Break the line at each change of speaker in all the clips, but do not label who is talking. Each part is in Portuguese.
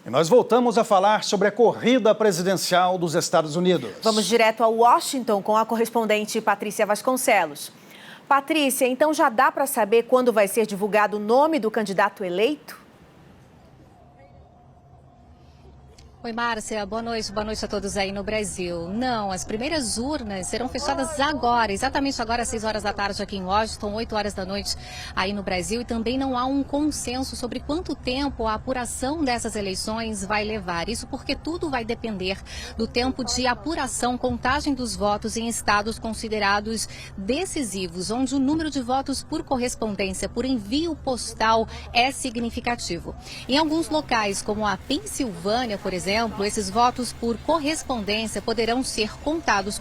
E nós voltamos a falar sobre a corrida presidencial dos Estados Unidos.
Vamos direto a Washington com a correspondente Patrícia Vasconcelos. Patrícia, então já dá para saber quando vai ser divulgado o nome do candidato eleito?
Oi, Márcia. Boa noite a todos aí no Brasil. Não, as primeiras urnas serão fechadas agora, exatamente agora às 6 horas da tarde aqui em Washington, 8 horas da noite aí no Brasil. E também não há um consenso sobre quanto tempo a apuração dessas eleições vai levar. Isso porque tudo vai depender do tempo de apuração, contagem dos votos em estados considerados decisivos, onde o número de votos por correspondência, por envio postal, é significativo. Em alguns locais, como a Pensilvânia, por exemplo, esses votos por correspondência poderão ser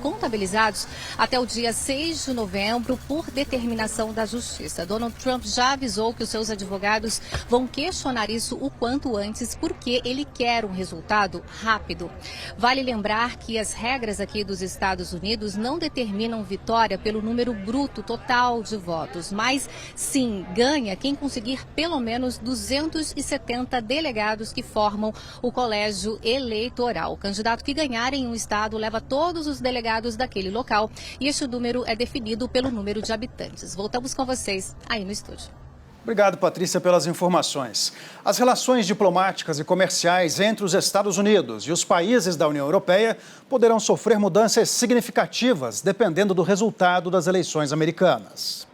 contabilizados até o dia 6 de novembro por determinação da Justiça. Donald Trump já avisou que os seus advogados vão questionar isso o quanto antes, porque ele quer um resultado rápido. Vale lembrar que as regras aqui dos Estados Unidos não determinam vitória pelo número bruto total de votos, mas sim ganha quem conseguir pelo menos 270 delegados que formam o colégio eleitoral. O candidato que ganhar em um estado leva todos os delegados daquele local e este número é definido pelo número de habitantes. Voltamos com vocês aí no estúdio.
Obrigado, Patrícia, pelas informações. As relações diplomáticas e comerciais entre os Estados Unidos e os países da União Europeia poderão sofrer mudanças significativas dependendo do resultado das eleições americanas.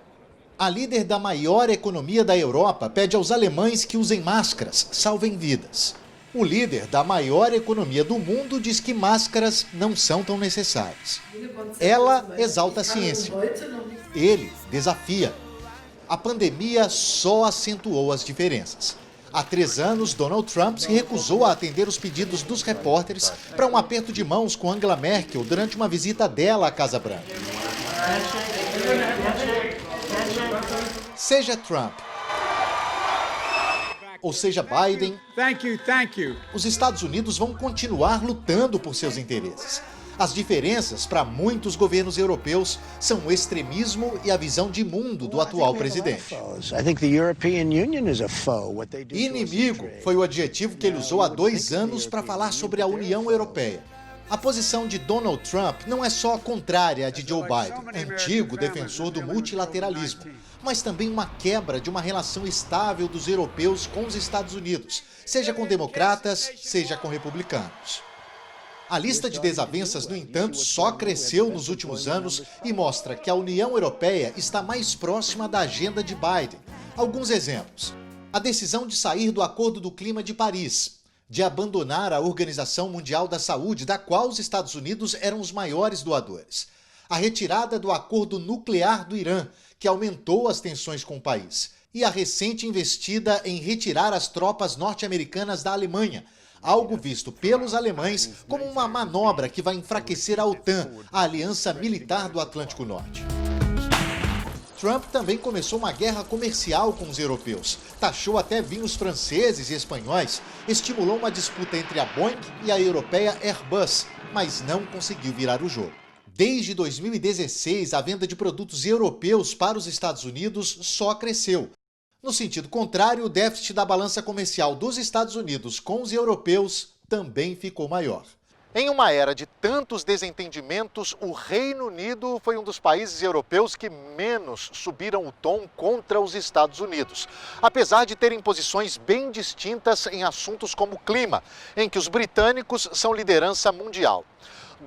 A líder da maior economia da Europa pede aos alemães que usem máscaras, salvem vidas. O líder da maior economia do mundo diz que máscaras não são tão necessárias. Ela exalta a ciência. Ele desafia. A pandemia só acentuou as diferenças. Há 3 anos, Donald Trump se recusou a atender os pedidos dos repórteres para um aperto de mãos com Angela Merkel durante uma visita dela à Casa Branca. Seja Trump ou seja Biden, os Estados Unidos vão continuar lutando por seus interesses. As diferenças para muitos governos europeus são o extremismo e a visão de mundo do atual presidente. Inimigo foi o adjetivo que ele usou há 2 anos para falar sobre a União Europeia. A posição de Donald Trump não é só contrária à de Joe Biden, antigo defensor do multilateralismo, mas também uma quebra de uma relação estável dos europeus com os Estados Unidos, seja com democratas, seja com republicanos. A lista de desavenças, no entanto, só cresceu nos últimos anos e mostra que a União Europeia está mais próxima da agenda de Biden. Alguns exemplos: a decisão de sair do Acordo do Clima de Paris, de abandonar a Organização Mundial da Saúde, da qual os Estados Unidos eram os maiores doadores, a retirada do acordo nuclear do Irã, que aumentou as tensões com o país, e a recente investida em retirar as tropas norte-americanas da Alemanha, algo visto pelos alemães como uma manobra que vai enfraquecer a OTAN, a aliança militar do Atlântico Norte. Trump também começou uma guerra comercial com os europeus, taxou até vinhos franceses e espanhóis, estimulou uma disputa entre a Boeing e a europeia Airbus, mas não conseguiu virar o jogo. Desde 2016, a venda de produtos europeus para os Estados Unidos só cresceu. No sentido contrário, o déficit da balança comercial dos Estados Unidos com os europeus também ficou maior. Em uma era de tantos desentendimentos, o Reino Unido foi um dos países europeus que menos subiram o tom contra os Estados Unidos, apesar de terem posições bem distintas em assuntos como clima, em que os britânicos são liderança mundial.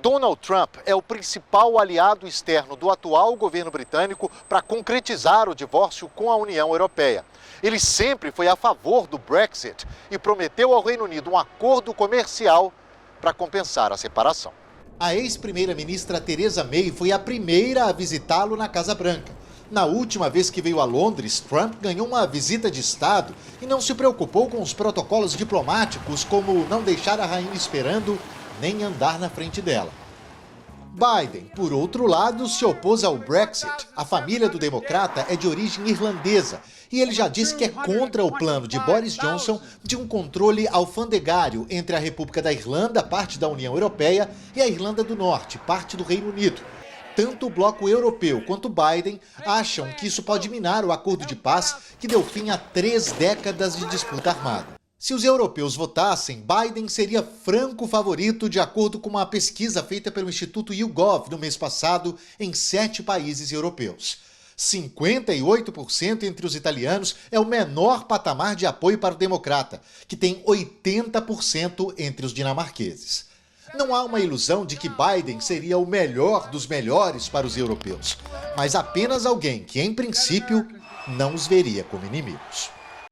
Donald Trump é o principal aliado externo do atual governo britânico para concretizar o divórcio com a União Europeia. Ele sempre foi a favor do Brexit e prometeu ao Reino Unido um acordo comercial para compensar a separação. A ex-primeira-ministra Theresa May foi a primeira a visitá-lo na Casa Branca. Na última vez que veio a Londres, Trump ganhou uma visita de Estado e não se preocupou com os protocolos diplomáticos, como não deixar a rainha esperando nem andar na frente dela. Biden, por outro lado, se opôs ao Brexit. A família do democrata é de origem irlandesa e ele já disse que é contra o plano de Boris Johnson de um controle alfandegário entre a República da Irlanda, parte da União Europeia, e a Irlanda do Norte, parte do Reino Unido. Tanto o bloco europeu quanto Biden acham que isso pode minar o acordo de paz que deu fim a 3 décadas de disputa armada. Se os europeus votassem, Biden seria franco favorito, de acordo com uma pesquisa feita pelo Instituto YouGov no mês passado em 7 países europeus. 58% entre os italianos é o menor patamar de apoio para o democrata, que tem 80% entre os dinamarqueses. Não há uma ilusão de que Biden seria o melhor dos melhores para os europeus, mas apenas alguém que, em princípio, não os veria como inimigos.